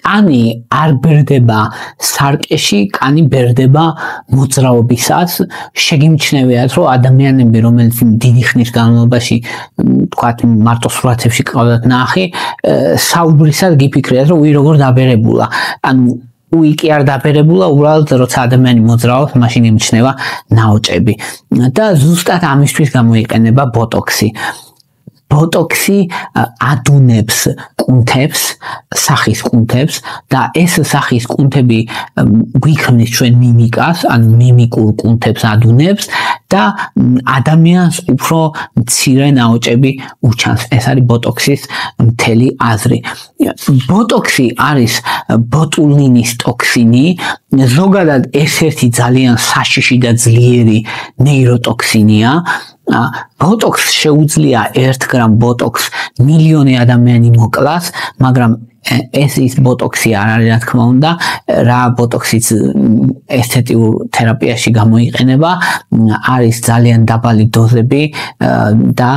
კანი არ ბერდება სარკეში, კანი ბერდება მოძრაობისას. შეგიმჩნევიათ, რომ ადამიანები, რომელიც დიდი ხნის განმავლობაში, თქვათ, მარტო სურათებში ყავდათ ნახი, საუბრისად გიფიქრიათ, რომ როგორ დაბერებულა. ანუ უიკი არ დაბერებულა, უბრალოდ როცა ადამიანი მოძრაობს, მაშინ იმჩნევა ნაოჭები. და ზუსტად ამისთვის გამოიყენება ბოტოქსი. ბოტოქსი ადუნებს კუნთებს, სახის კუნთებს და ეს სახის კუნთები გვიქმნის ჩვენ მიმიკას, ან მიმიკურ კუნთებს ადუნებს და ადამიანს უფრო მცირე ნაოჭები უჩანს. ეს არის ბოტოქსის მთელი აზრი. ბოტოქსი არის ბოტულინის ტოქსინი, ზოგადად ერთ-ერთი ძალიან საშიში და ძლიერი ნეიროტოქსინია. ბოტოქს შეუძლია 1 გრამ ბოტოქს მილიონი ადამიანი მოკლას, მაგრამ ეს ის ბოტოქსი არ არის, რა თქმა უნდა, რა ბოტოქსიც ესთეტიურ თერაპიაში გამოიყენება, არის ძალიან დაბალი დოზები და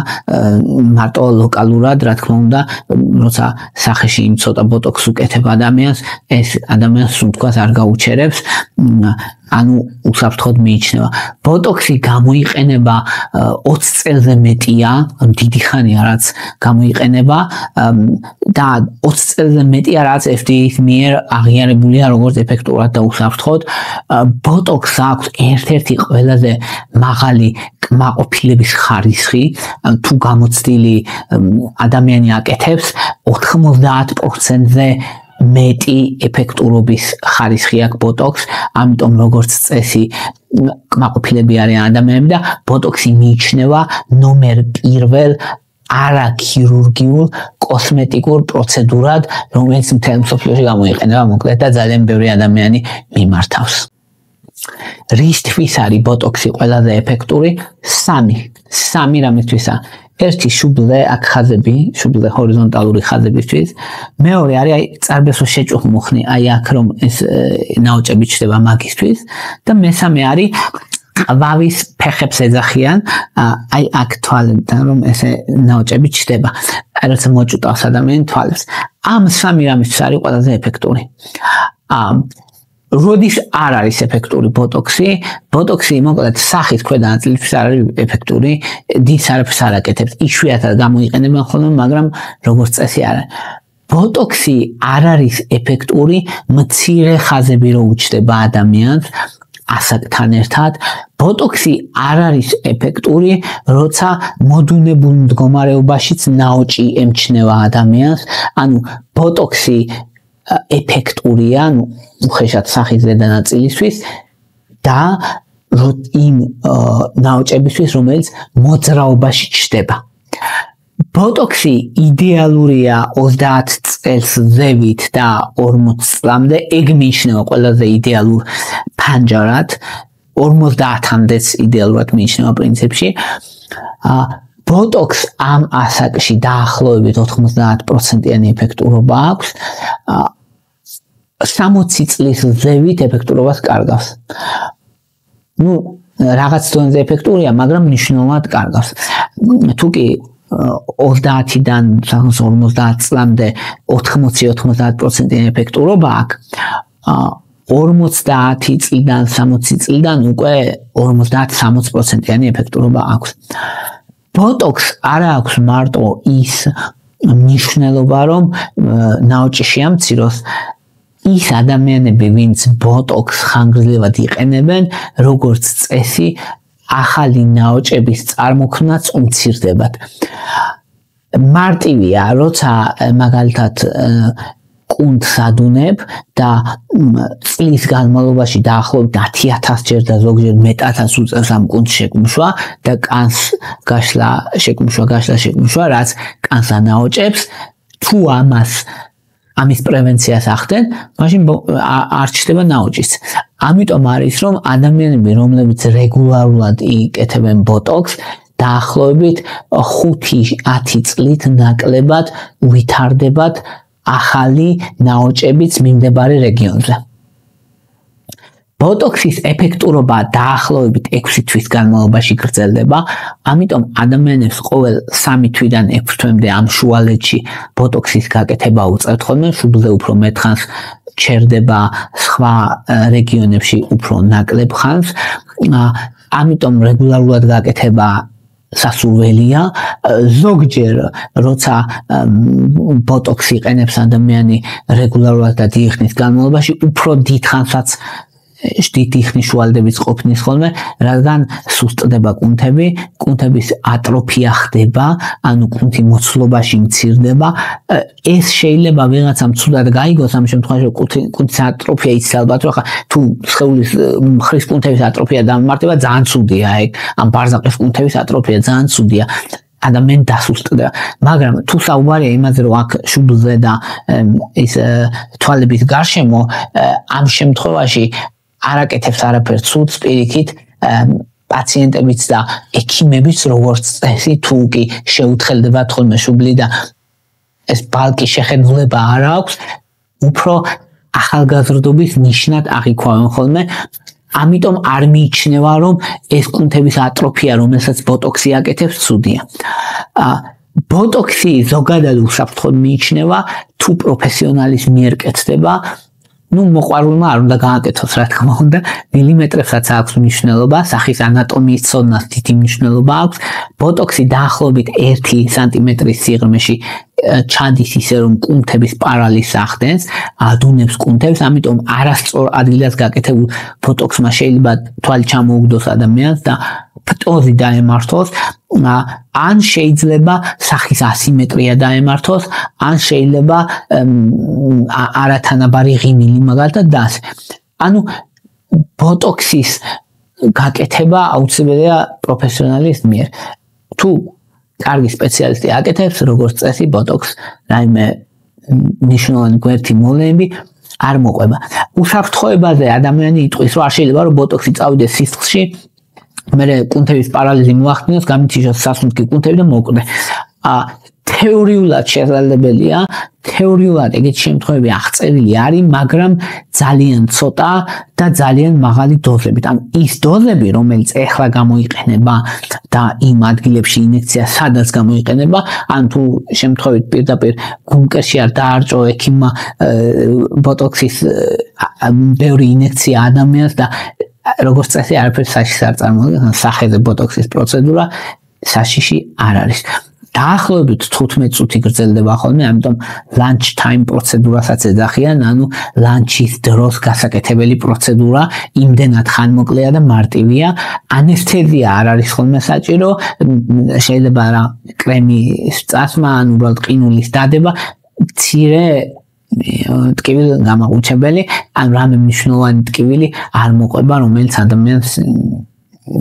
მარტო ლოკალურად, რა თქმა უნდა, როცა სახეში იმ ცოტა ბოტოქს უკეთებ ადამიანს, ეს ადამიანს სუნთქვას არ გაუჩერებს, ანუ უსაფრთხოდ მიიჩნევა. ბოტოქსი გამოიყენება 20 წელზე მეტია, დიდი ხანია რაც გამოიყენება და 20 წელზე მეტია რაც FDA-ის მიერ აღიარებულია როგორც ეფექტურად და უსაფრთხოდ. ბოტოქსს აქვს ერთ-ერთი ყველაზე მაღალი კმაყოფილების ხარისხი, თუ გამოცდილი ადამიანი აკეთებს 90%-ზე მეტი ეფექტურობის ხარისხი აქვს ბოტოქს, ამიტომ როგორც წესი კმაყოფილები არიან ადამიანები და ბოტოქსი მიიჩნევა ნომერ 1 არაქირურგიულ კოსმეტიკურ პროცედურად, რომელიც მთელ მსოფლიოში გამოიყენება, მოკლედ და ძალიან ბევრი ადამიანი მიმართავს. რისთვის არის ბოტოქსი ყველაზე ეფექტური? სამი რამისთვისა. ერთი შუბლზე აქ ხაზები, შუბლზე ჰორიზონტალური ხაზებისთვის. მეორე არის წარბესო შეჭუხმუხნი, აი აქ რომ ეს ნაოჭები ჩდება მაგისთვის და მესამე არის ყვავის ფეხებს ეძახიან, აი აქ თვალებთან რომ ესე ნაოჭები ჩდება. აი როცა მოჭუტავს ადამიანი თვალებს. ამ სამი რამისთვის არის ყველაზე ეფექტური. როდის არ არის ეფექტური ბოტოქსი? ბოტოქსი მოკლედ სახის ქვედა ნაწილისთვის არ არის ეფექტური, დიდ არაფერს არ აკეთებს, იშვიათად გამოიყენება ხოლმე, მაგრამ როგორც წესი არ არის. ბოტოქსი არ არის ეფექტური მცირე ხაზები რო უჩდება ადამიანს ასაკთან ერთად. ბოტოქსი არ არის ეფექტური, როცა მოდუნებულ მდგომარეობაშიც ნაოჭი ემჩნევა ადამიანს, ანუ ბოტოქსი ეფექტურია, ну, უხეშად სახის ზედა ნაწილისთვის და იმ ნაოჭებისთვის, რომელიც მოძრაობაში ჩდება. ბოტოქსი იდეალურია 30 წელს ზევით და 40 წლამდე, ეგ მიიჩნევა ყველაზე იდეალურ ფანჯარად, 50-მდეც იდეალურად მიიჩნევა პრინციპში. ბოტოქს ამ ასაკში დაახლოებით 90%-იანი ეფექტურობა აქვს. 60 წლის ზევით ეფექტურობას კარგავს. Ну, რაღაც დონეზე ეფექტურია, მაგრამ მნიშვნელოვნად კარგავს. თუკი 30-დან 50 წლამდე 80-90%-იანი ეფექტურობა აქვს, 50 წლიდან 60 წლიდან უკვე 50-60%-იანი ეფექტურობა აქვს. ბოტოქს არ აქვს მარტო ის მნიშვნელობა, რომ ნაოჭი შეამციროს, ის ადამიანები, ვინც ბოტოქს ხანგრძლივად იყენებენ, როგორც წესი, ახალი ნაოჭების წარმოქმნაც უმცირდებათ. მარტივია, როცა მაგალითად კუნთს ადუნებ და წლის განმავლობაში დაახლოებით 10,000 ჯერ და ზოგჯერ მეტადაც უწევს ამ კუნთს შეკუმშვა და კანს გაშლა, შეკუმშვა, რაც კანს ანაოჭებს, თუ ამის პრევენციას ახდენ, მაშინ არ ჩნდება ნაოჭიც. ამიტომ არის, რომ ადამიანები, რომლებიც რეგულარულად იკეთებენ ბოტოქს, დაახლოებით 5-10 წლით ნაკლებად ვითარდებათ ახალი ნაოჭებიც მიმდებარე რეგიონზე. ბოტოქსის ეფექტურობა დაახლოებით 6 თვის განმავლობაში გრძელდება, ამიტომ ადამიანებს ყოველ 3 თვიდან 6 თვემდე ამ შუალედში ბოტოქსის გაკეთება უწევთ ხოლმე, შუბლზე უფრო მეტ ხანს ჩერდება, სხვა რეგიონებში უფრო ნაკლებ ხანს, ამიტომ რეგულარულად გაკეთება სასურველია, ზოგჯერ როცა ბოტოქსი იყენებს ადამიანი რეგულარულად და დიდი ხნის განმავლობაში, უფრო დიდ ხანსაც დიდი ხნის შუალედების ყოფნის ხოლმე, რადგან სუსტდება კუნთები, კუნთების ატროფია ხდება, ანუ კუნთი მოცულობაში მცირდება. ეს შეიძლება ვიღაცამ ცუდად გაიგოს ამ შემთხვევაში, კუნთის ატროფია იცის ალბათ, რომ თუ სხეულის მხრის კუნთების ატროფია დამემართება, ძალიან ცუდია ეგ. ამ ბარზაყის კუნთების ატროფია ძალიან ცუდია. ადამიანი დასუსტდება, მაგრამ თუ საუბარია იმაზე, რომ აქ შუბლზე და ის თვალების გარშემო, ამ შემთხვევაში არ აკეთებს არაფერს ცუდს პირიქით პაციენტებიც და ექიმებიც როგორც წესი თუ კი შეუთხელდებათ ხოლმე შუბლი და ეს ბალკი შეხედულება არ აქვს, უფრო ახალგაზრდობის ნიშნად აღიქვამენ ხოლმე. ამიტომ არ მიიჩნევა, რომ ეს კუნთების ატროფია, რომელსაც ბოტოქსი აკეთებს, ცუდია. ბოტოქსი ზოგადად უსაფრთხოდ მიიჩნევა, თუ პროფესიონალის მიერ კეთდება, მოყვარულმა არ უნდა გააკეთოს, რა თქმა უნდა, მილიმეტრებსაც აქვს მნიშვნელობა, სახის ანატომიის ცოდნას დიდი მნიშვნელობა აქვს. ბოტოქსი დაახლოებით 1 სანტიმეტრის სიღრმეში ჩადის ისე, რომ კუნთების პარალიზს ახდენს, ადუნებს კუნთებს, ამიტომ არასწორ ადგილას გაკეთებულ ბოტოქსმა შეიძლება თვალი ჩამოუგდოს ადამიანს და პტოზი დაემართოს, ან შეიძლება სახის ასიმეტრია დაემართოს, ან შეიძლება არათანაბარი ღიმილი მაგალითად და ასე. ანუ ბოტოქსის გაკეთება აუცილებელია პროფესიონალის მიერ. თუ კარგი სპეციალისტი აკეთებს, როგორც წესი ბოტოქს, რაიმე მნიშვნელოვანი გვერდითი მოვლენები არ მოყვება. უსაფრთხოებაზე ადამიანი იტყვის, რომ არ შეიძლება რომ ბოტოქსი წავიდეს სისხლში, მერე კუნთების პარალიზი მოახდინოს, გამიჩიშოს სასუნთქი კუნთები და მოკვდე. თეორიულად შესაძლებელია, თეორიულად ეგეთი შემთხვევები აღწერილი არის, მაგრამ ძალიან ცოტა და ძალიან მაღალი დოზებით. ანუ ის დოზები, რომელიც ეხლა გამოიყენება და იმ ადგილებში ინექცია სადაც გამოიყენება, ან თუ შემთხვევით პირდაპირ გულმკერდში არ დაარჭო ექიმმა ბოტოქსის ბევრი ინექცია ადამიანს და როგორც წესი არაფერს საშიშს არ წარმოადგენს, სახეზე ბოტოქსის პროცედურა საშიში არ არის. დაახლოებით 15 წუთი გრძელდება ხოლმე, ამიტომ lunch time პროცედურასაც ეძახიან, ანუ ლანჩის დროს გასაკეთებელი პროცედურა, იმდენად ხანმოკლეა და მარტივია. ანესთეზია არ არის ხოლმე საჭირო, შეიძლება რა კრემის წასმა, ან უბრალოდ ყინულის დადება, მცირე ტკივილი გამაყუჩებელი, ან რამე მნიშვნელოვანი ტკივილი არ მოყვება,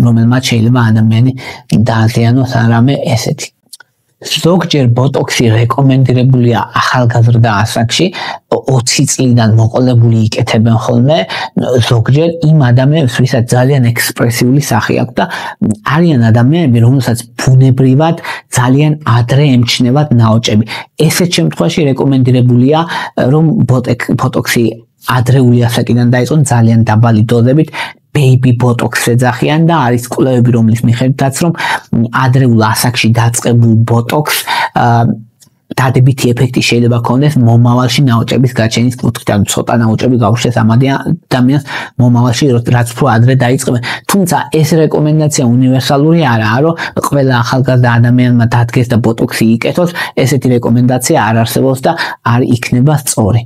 რომელმაც შეიძლება ადამიანი დააზიანოს რამე ესეთი. ზოგჯერ ბოტოქსი რეკომენდირებულია ახალგაზრდა ასაკში, 20 წლიდან მოყოლებული იკეთებენ ხოლმე, ზოგჯერ იმ ადამიანებს, ვისაც ძალიან ექსპრესიული სახე აქვს და არიან ადამიანები, რომელსაც ბუნებრივად ძალიან ადრე ემჩნევათ ნაოჭები. ესეთ შემთხვევაში რეკომენდირებულია, რომ ბოტოქსი ადრეული ასაკიდან დაიწყონ ძალიან დაბალი დოზებით, baby botox ეძახიან და არის კვლევები, რომლის მიხედვითაც რომ ადრეულ ასაკში დაწყებულ ბოტოქს დადებითი ეფექტი შეიძლება ჰქონდეს მომავალში ნაოჭების გაჩენის კუთხით, ანუ ცოტა ნაოჭები გაუშვეს ამ ადამიანს მომავალში, რაც უფრო ადრე დაიწყებენ. თუმცა ეს რეკომენდაცია უნივერსალური არაა, რომ ყველა ახალგაზრდა ადამიანმა დადგეს და ბოტოქსი იკეთოს, ესეთი რეკომენდაცია არ არსებობს და არ იქნება სწორი.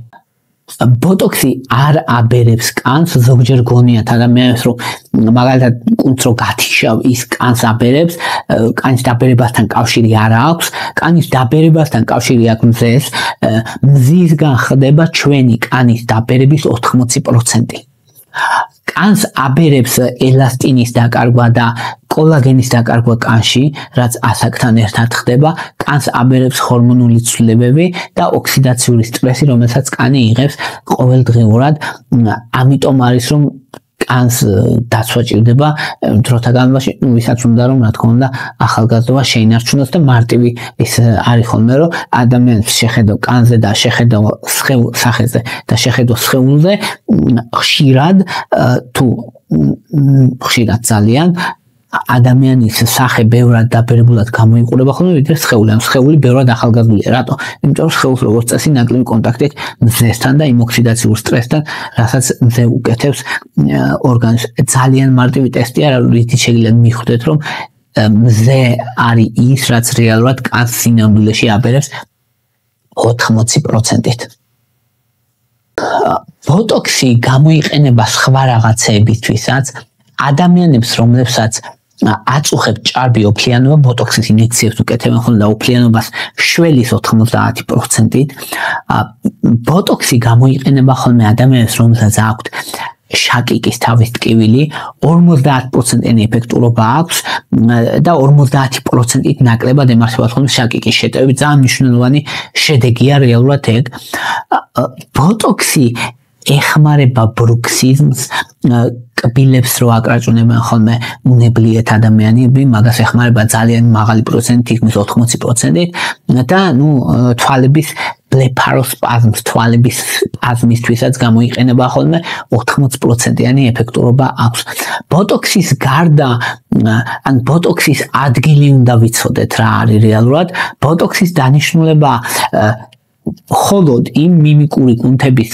ბოტოქსი არ აბერებს კანს, ზოგჯერ გონიათ ადამიანებს, რომ მაგალითად კუნთს რო გათიშავ, ის კანს აბერებს, კანის დაბერებასთან კავშირი არ აქვს, კანის დაბერებასთან კავშირი აქვს მზეს, მზისგან ხდება ჩვენი კანის დაბერების 80%. კანს აბერებს ელასტინის დაკარგვა და კოლაგენის დაკარგვა კანში, რაც ასაკთან ერთად ხდება, კანს აბერებს ჰორმონული ცვლილებები და ოქსიდაციური სტრესი, რომელსაც კანი იღებს ყოველდღიურად. ამიტომ არის რომ კანს დაცვა ჭირდება დროთა განმავლობაში, ვისაც უნდა რომ რა თქმა უნდა ახალგაზრდობა შეინარჩუნოს და მარტივი ის არის ხოლმე რომ ადამიანს შეხედო კანზე და შეხედო სახეზე და შეხედო სხეულზე ხშირად თუ ხშირად ძალიან ადამიანის სახე ბევრად დაბერებულად გამოიყურება ხოლმე ვიდრე სხეული. ან სხეული ბევრად ახალგაზრდულია. რატო? იმიტომ რომ სხეულს როგორც წესი ნაკლები კონტაქტი აქვს მზესთან და იმ ოქსიდაციურ სტრესთან, რასაც მზე უკეთებს ორგანიზმს. ძალიან მარტივი ტესტია, რითიც შეგიძლიათ მიხვდეთ, რომ მზე არის ის, რაც რეალურად კანს სინამდვილეში აბერებს 80%-ით. ბოტოქსი გამოიყენება სხვა რაღაცეებისთვისაც, ადამიანებს, რომლებსაც აწუხებს ჭარბი ოფლიანობა, ბოტოქსის ინიექციებს უკეთებენ ხოლმე და ოფლიანობას შველის 90%-ით. ბოტოქსი გამოიყენება ხოლმე ადამიანებს, რომლებსაც აქვთ შაკიკის თავის ტკივილი, 50%-იანი ეფექტურობა აქვს და 50%-ით ნაკლებად ემართება ხოლმე შაკიკის შეტევები. ძალიან მნიშვნელოვანი შედეგია რეალურად ეგ. ბოტოქსი ეხმარება ბრუქსიზმს, კბილებს რო აკრაჭუნებენ ხოლმე უნებლიეთ ადამიანები, მაგას ეხმარება ძალიან მაღალი პროცენტი, თითქმის 80%-ით და თვალების ბლეფაროსპაზმს, თვალების სპაზმისთვისაც გამოიყენება ხოლმე 80%-იანი ეფექტურობა აქვს. ბოტოქსის გარდა, ან ბოტოქსის ადგილი უნდა ვიცოდეთ რა არის რეალურად. ბოტოქსის დანიშნულება მხოლოდ იმ მიმიკური კუნთების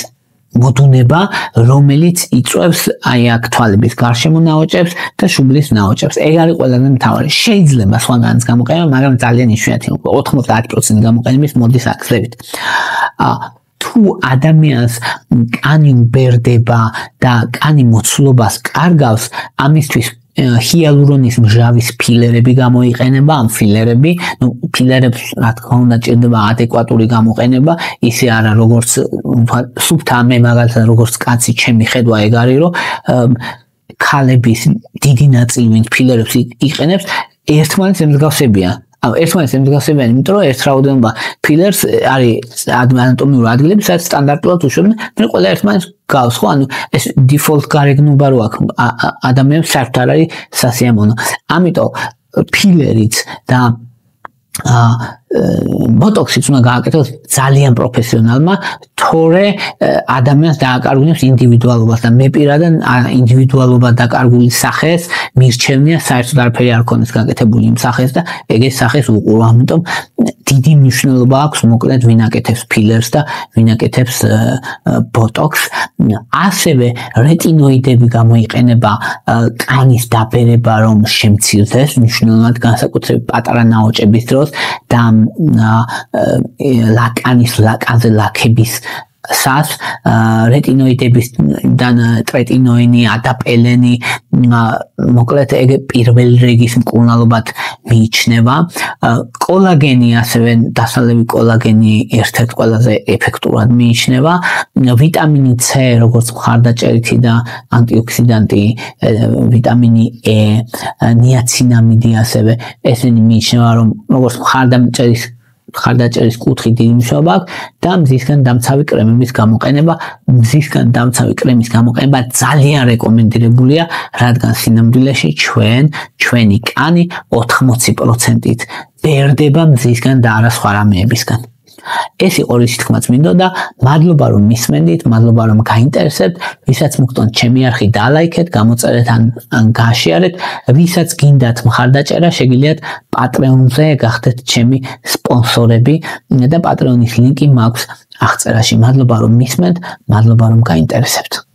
მოდუნება, რომელიც იწვევს აი აქ თვალების გარშემო ნაოჭებს და შუბლის ნაოჭებს. ეგ არის ყველაზე მთავარი. შეიძლება სხვაგანაც გამოყენება, მაგრამ ძალიან იშვიათია. 90% გამოყენების მოდის აქლებით. თუ ადამიანს კანი უბერდება და კანი მოცულობას კარგავს, ამისთვის ჰიალურონის მჟავის ფილერები გამოიყენება, ამ ფილერები, ფილერებს რა თქმა უნდა ჭირდება ადეკვატური გამოყენება, ისე არა როგორც სუფთა მე მაგალითად როგორც კაცი ჩემი ხედვა ეგ არის, რომ ქალების დიდი ნაწილი ვინც ფილერებს იყენებს, ერთმანეთს ემსგავსებიან. ერთმანეთს ემსგავსებიან, იმიტომ რომ ერთ რაოდენობა ფილერს არის ანატომიური ადგილები, სადაც სტანდარტულად უშვებენ, მე ყველა ერთმანეთს გავს, ხო? ანუ ეს დიფოლტ გარეგნობა რო აქვს ადამიანს საერთოდ არ არის სასიამოვნო. ამიტომ ფილერიც და ბოტოქსიც უნდა გააკეთოს ძალიან პროფესიონალმა, თორე ადამიანს დააკარგუნებს ინდივიდუალობას და მე პირადად ინდივიდუალობა დაკარგული სახეს მირჩევნია, საერთოდ არაფერი არ ქონდეს გაკეთებული იმ სახეს და ეგ სახეს უყურო. ამიტომ დიდი მნიშვნელობა აქვს მოკლედ ვინ აკეთებს ფილერს და ვინ აკეთებს ბოტოქს. ასევე რეტინოიდები გამოიყენება კანის დაბერება რომ შემცირდეს, მნიშვნელოვნად განსაკუთრებით პატარა ნაოჭების დროს და ლაკანზე ლაქების სას რეტინოიდებისგან ტრეტინოინი, ადაპელენი, მოკლედ ეგ პირველი რიგის მკურნალობად მიიჩნევა. კოლაგენი ასევე დასალევი კოლაგენი ერთ-ერთ ყველაზე ეფექტურად მიიჩნევა. ვიტამინი C როგორც მხარდაჭერითი და ანტიოქსიდანტი, ვიტამინი E, ნიაცინამიდი ასევე ესენი მიიჩნევა რომ როგორც მხარდაჭერის კუთხით დიდი მნიშვნელობა აქვს და მზისგან დამცავი კრემების გამოყენება. მზისგან დამცავი კრემის გამოყენება ძალიან რეკომენდირებულია, რადგან სინამდვილეში ჩვენი კანი 80%-ით ბერდება მზისგან და არა სხვა რამეებისგან. ეს იყო რისი თქმაც მინდოდა. მადლობა რომ მისმენდით, მადლობა რომ გაინტერესებთ. ვისაც მოგწონთ ჩემი არხი დალაიქეთ, გამოწერეთ ან გააშიარეთ. ვისაც გინდათ მხარდაჭერა, შეგიძლიათ პატრეონზე გახდეთ ჩემი სპონსორები და პატრეონის ლინკი მაქვს აღწერაში. მადლობა რომ მისმენთ, მადლობა რომ გაინტერესებთ.